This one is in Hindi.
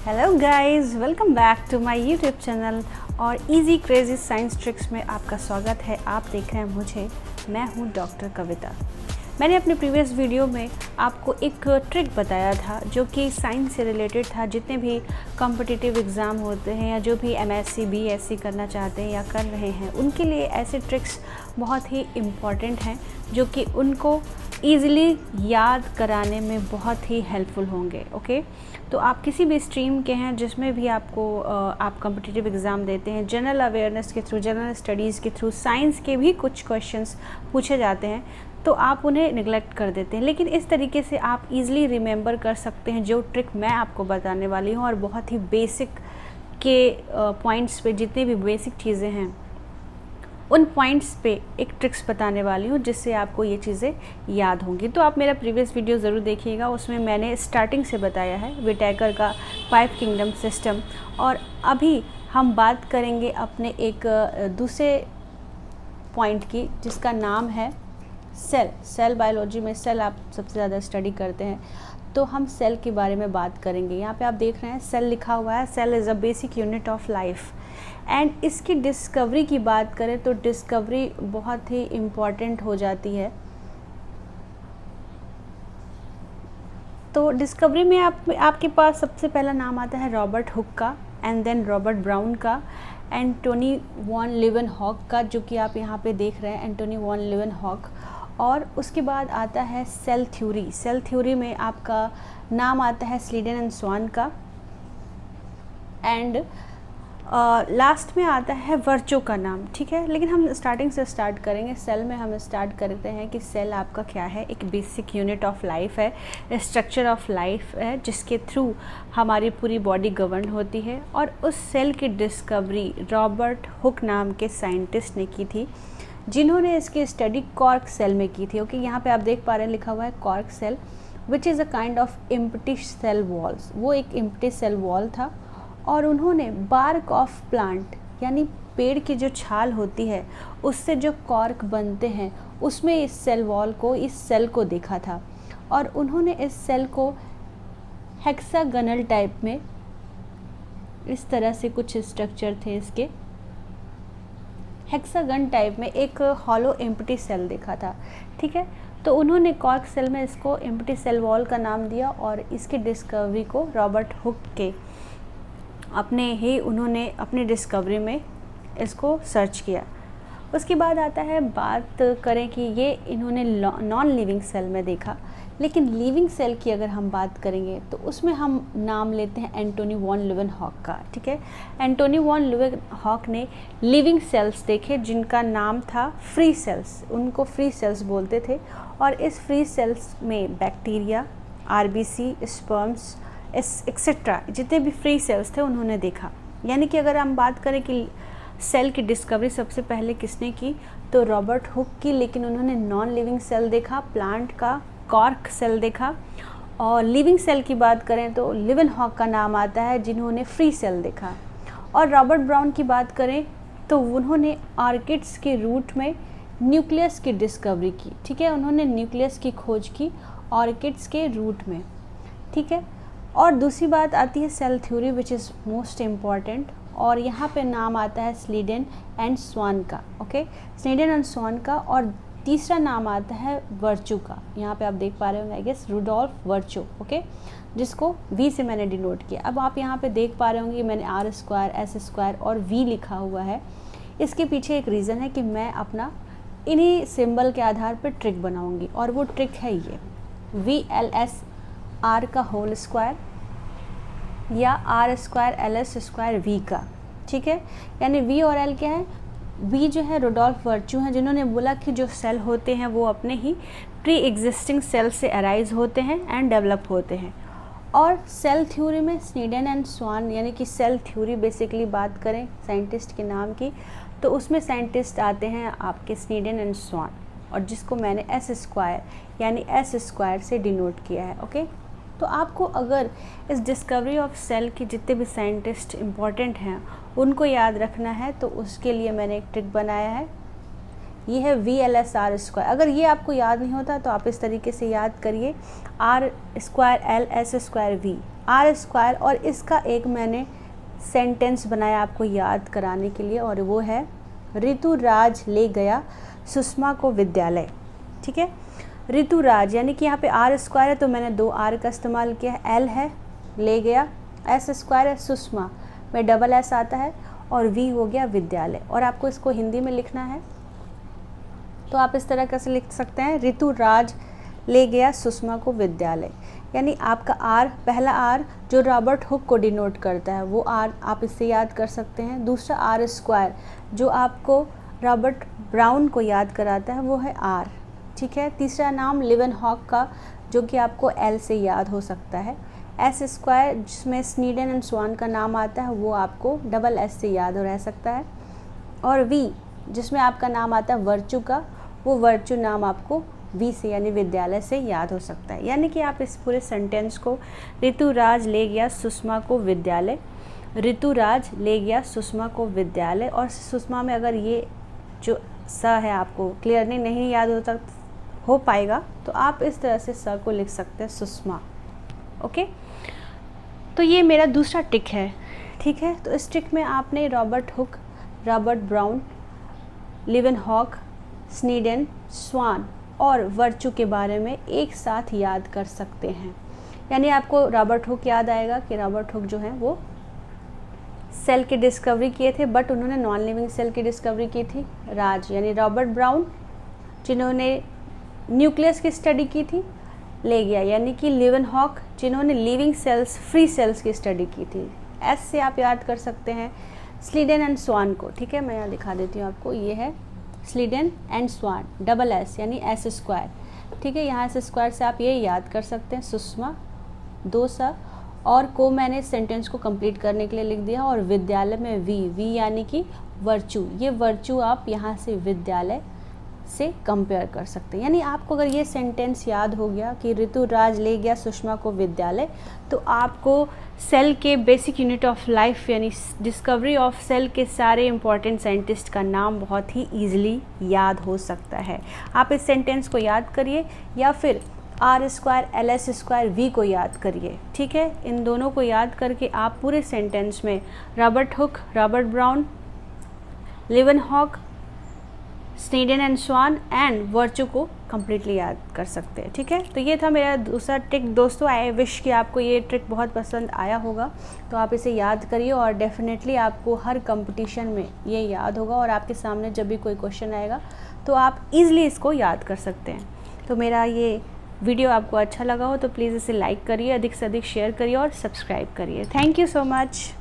Hello guys, welcome back to my YouTube channel और इजी क्रेजी साइंस ट्रिक्स में आपका स्वागत है। आप देख रहे हैं मुझे, मैं हूं डॉक्टर कविता। मैंने अपने प्रीवियस वीडियो में आपको एक ट्रिक बताया था जो कि साइंस से रिलेटेड था। जितने भी कॉम्पिटिटिव एग्ज़ाम होते हैं या जो भी एमएससी बीएससी करना चाहते हैं या कर रहे हैं, उनके लिए ऐसे ट्रिक्स बहुत ही इम्पॉर्टेंट हैं जो कि उनको ईज़िली याद कराने में बहुत ही हेल्पफुल होंगे। ओके, तो आप किसी भी स्ट्रीम के हैं जिसमें भी आप कॉम्पिटिटिव एग्ज़ाम देते हैं, जनरल अवेयरनेस के थ्रू, जनरल स्टडीज़ के थ्रू, साइंस के भी कुछ क्वेश्चंस पूछे जाते हैं तो आप उन्हें निगलेक्ट कर देते हैं। लेकिन इस तरीके से आप इजीली रिमेंबर कर सकते हैं जो ट्रिक मैं आपको बताने वाली हूँ। और बहुत ही बेसिक के पॉइंट्स पे, जितनी भी बेसिक चीज़ें हैं उन पॉइंट्स पे एक ट्रिक्स बताने वाली हूँ जिससे आपको ये चीज़ें याद होंगी। तो आप मेरा प्रीवियस वीडियो ज़रूर देखिएगा, उसमें मैंने स्टार्टिंग से बताया है विटेकर का 5 किंगडम सिस्टम। और अभी हम बात करेंगे अपने एक दूसरे पॉइंट की जिसका नाम है सेल बायोलॉजी में सेल आप सबसे ज़्यादा स्टडी करते हैं, तो हम सेल के बारे में बात करेंगे। यहाँ पे आप देख रहे हैं सेल लिखा हुआ है। Cell is a basic unit of life. And इसकी डिस्कवरी की बात करें तो डिस्कवरी बहुत ही इम्पॉर्टेंट हो जाती है। तो डिस्कवरी में आपके पास सबसे पहला नाम आता है रॉबर्ट हुक का, एंड देन रॉबर्ट ब्राउन का, एंटोनी वॉन लीवेनहॉक का, जो कि आप यहाँ पे देख रहे हैं, एंटोनी वॉन लीवेनहॉक। और उसके बाद आता है सेल थ्योरी। सेल थ्योरी में आपका नाम आता है स्लीडन एंड स्वान का। एंड लास्ट में आता है वर्चो का नाम, ठीक है। लेकिन हम स्टार्टिंग से स्टार्ट करेंगे। सेल में हम स्टार्ट करते हैं कि सेल आपका क्या है। एक बेसिक यूनिट ऑफ लाइफ है, स्ट्रक्चर ऑफ लाइफ है, जिसके थ्रू हमारी पूरी बॉडी गवर्न होती है। और उस सेल की डिस्कवरी रॉबर्ट हुक नाम के साइंटिस्ट ने की थी, जिन्होंने इसकी स्टडी कॉर्क सेल में की थी। ओके, यहाँ पे आप देख पा रहे हैं लिखा हुआ है cork cell, which is a kind of empty cell walls. वो एक एम्प्टी सेल वॉल था। और उन्होंने बार्क ऑफ प्लांट, यानी पेड़ की जो छाल होती है उससे जो कॉर्क बनते हैं, उसमें इस सेल वॉल को, इस सेल को देखा था। और उन्होंने इस सेल को हेक्सागनल टाइप में, इस तरह से कुछ स्ट्रक्चर थे इसके, हेक्सागन टाइप में एक हॉलो एम्प्टी सेल देखा था, ठीक है। तो उन्होंने कॉर्क सेल में इसको एम्प्टी सेल वॉल का नाम दिया और इसकी डिस्कवरी को रॉबर्ट हुक के उन्होंने अपनी डिस्कवरी में इसको सर्च किया। उसके बाद आता है, बात करें कि ये इन्होंने नॉन लिविंग सेल में देखा। लेकिन लिविंग सेल की अगर हम बात करेंगे तो उसमें हम नाम लेते हैं एंटोनी वॉन लीवेनहॉक का, ठीक है। एंटोनी वॉन लीवेनहॉक ने लिविंग सेल्स देखे जिनका नाम था फ्री सेल्स। उनको फ्री सेल्स बोलते थे। और इस फ्री सेल्स में बैक्टीरिया, आरबीसी, स्पर्म्स एक्सेट्रा, जितने भी फ्री सेल्स थे उन्होंने देखा। यानी कि अगर हम बात करें कि सेल की डिस्कवरी सबसे पहले किसने की, तो रॉबर्ट हुक की। लेकिन उन्होंने नॉन लिविंग सेल देखा, प्लांट का कॉर्क सेल देखा। और लिविंग सेल की बात करें तो लीवेनहॉक का नाम आता है, जिन्होंने फ्री सेल देखा। और रॉबर्ट ब्राउन की बात करें तो उन्होंने ऑर्किड्स के रूट में न्यूक्लियस की डिस्कवरी की, ठीक है। उन्होंने न्यूक्लियस की खोज की ऑर्किड्स के रूट में, ठीक है। और दूसरी बात आती है cell theory, which is most important. और यहाँ पे नाम आता है स्लीडन एंड स्वान का, ओके, स्लीडन एंड स्वान का। और तीसरा नाम आता है वर्चो का। यहाँ पे आप देख पा रहे होंगे, I guess, Rudolf Virchow, okay, जिसको वी से मैंने डिनोट किया। अब आप यहाँ पे देख पा रहे होंगे मैंने R स्क्वायर, S स्क्वायर और V लिखा हुआ है। इसके पीछे एक रीज़न है कि मैं अपना इन्हीं सिंबल के आधार पर ट्रिक बनाऊँगी। और वो ट्रिक है ये VLS R का होल स्क्वायर या R square LS square V का, ठीक है। यानी V और L क्या है? V जो है रुडोल्फ वर्चो हैं, जिन्होंने बोला कि जो सेल होते हैं वो अपने ही प्री एग्जिस्टिंग सेल से अराइज होते हैं एंड डेवलप होते हैं। और सेल थ्योरी में स्लीडन एंड स्वान, यानी कि सेल थ्योरी बेसिकली बात करें साइंटिस्ट के नाम की, तो उसमें साइंटिस्ट आते हैं आपके स्लीडन एंड स्वान, और जिसको मैंने S स्क्वायर यानी S स्क्वायर से डिनोट किया है, ओके। तो आपको अगर इस डिस्कवरी ऑफ सेल के जितने भी साइंटिस्ट इम्पॉर्टेंट हैं उनको याद रखना है, तो उसके लिए मैंने एक ट्रिक बनाया है। ये है VLS R स्क्वायर। अगर ये आपको याद नहीं होता तो आप इस तरीके से याद करिए, R square L S square V, R square, और इसका एक मैंने सेंटेंस बनाया आपको याद कराने के लिए, और वो है ऋतुराज ले गया सुषमा को विद्यालय। ठीक है, ऋतुराज यानी कि यहाँ पे आर स्क्वायर है तो मैंने 2 आर का इस्तेमाल किया है, एल है ले गया, एस स्क्वायर है सुषमा में डबल एस आता है, और वी हो गया विद्यालय। और आपको इसको हिंदी में लिखना है तो आप इस तरह कैसे लिख सकते हैं, ऋतुराज ले गया सुषमा को विद्यालय। यानी आपका आर, पहला आर जो रॉबर्ट हुक को डिनोट करता है वो आर आप इससे याद कर सकते हैं। दूसरा आर स्क्वायर जो आपको रॉबर्ट ब्राउन को याद कराता है वो है आर। ठीक है, तीसरा नाम लिवेनहॉक का जो कि आपको एल से याद हो सकता है। एस स्क्वायर जिसमें स्नीडन एंड स्वान का नाम आता है वो आपको डबल एस से याद हो रह सकता है। और वी जिसमें आपका नाम आता है वर्चू का, वो वर्चू नाम आपको वी से यानी विद्यालय से याद हो सकता है। यानी कि आप इस पूरे सेंटेंस को ऋतुराज ले गया सुषमा को विद्यालय, ऋतुराज ले गया सुषमा को विद्यालय, और सुषमा में अगर ये जो स है आपको क्लियरली नहीं याद हो पाएगा तो आप इस तरह से स को लिख सकते हैं सुषमा। ओके, तो ये मेरा दूसरा ट्रिक है। ठीक है, तो इस ट्रिक में आपने Robert Hooke, Robert Brown, Leeuwenhoek, Schleiden, Schwann और वर्चू के बारे में एक साथ याद कर सकते हैं। यानी आपको रॉबर्ट हुक याद आएगा कि रॉबर्ट हुक जो है वो सेल की डिस्कवरी किए थे, बट उन्होंने नॉन लिविंग सेल की डिस्कवरी की थी। राज यानी रॉबर्ट ब्राउन जिन्होंने न्यूक्लियस की स्टडी की थी, ले गया यानी कि लिवेनहॉक जिन्होंने लिविंग सेल्स, फ्री सेल्स की स्टडी की थी। एस से आप याद कर सकते हैं स्लीडन एंड स्वान को। ठीक है, मैं यहाँ दिखा देती हूँ आपको, ये है Schleiden and Schwann, double S यानी एस स्क्वायर। ठीक है, यहाँ एस स्क्वायर से आप ये याद कर सकते हैं सुषमा, 2 सा और को मैंने सेंटेंस को कंप्लीट करने के लिए लिख दिया, और विद्यालय में वी यानी कि वर्चू, ये वर्चू आप यहाँ से विद्यालय से कंपेयर कर सकते हैं। यानी आपको अगर ये सेंटेंस याद हो गया कि ऋतुराज ले गया सुषमा को विद्यालय, तो आपको सेल के बेसिक यूनिट ऑफ लाइफ यानी डिस्कवरी ऑफ सेल के सारे इंपॉर्टेंट साइंटिस्ट का नाम बहुत ही ईजिली याद हो सकता है। आप इस सेंटेंस को याद करिए या फिर R square, L S square, V को याद करिए। ठीक है, इन दोनों को याद करके आप पूरे सेंटेंस में Robert Hooke, Robert Brown, Leeuwenhoek, Schleiden and Schwann and Virchow को कम्प्लीटली याद कर सकते हैं। ठीक है, तो ये था मेरा दूसरा ट्रिक दोस्तों। आई विश कि आपको ये ट्रिक बहुत पसंद आया होगा, तो आप इसे याद करिए और डेफिनेटली आपको हर कंपटीशन में ये याद होगा, और आपके सामने जब भी कोई क्वेश्चन आएगा तो आप ईज़िली इसको याद कर सकते हैं। तो मेरा ये वीडियो आपको अच्छा लगा हो तो प्लीज़ इसे लाइक करिए, अधिक से अधिक शेयर करिए और सब्सक्राइब करिए। Thank you so much.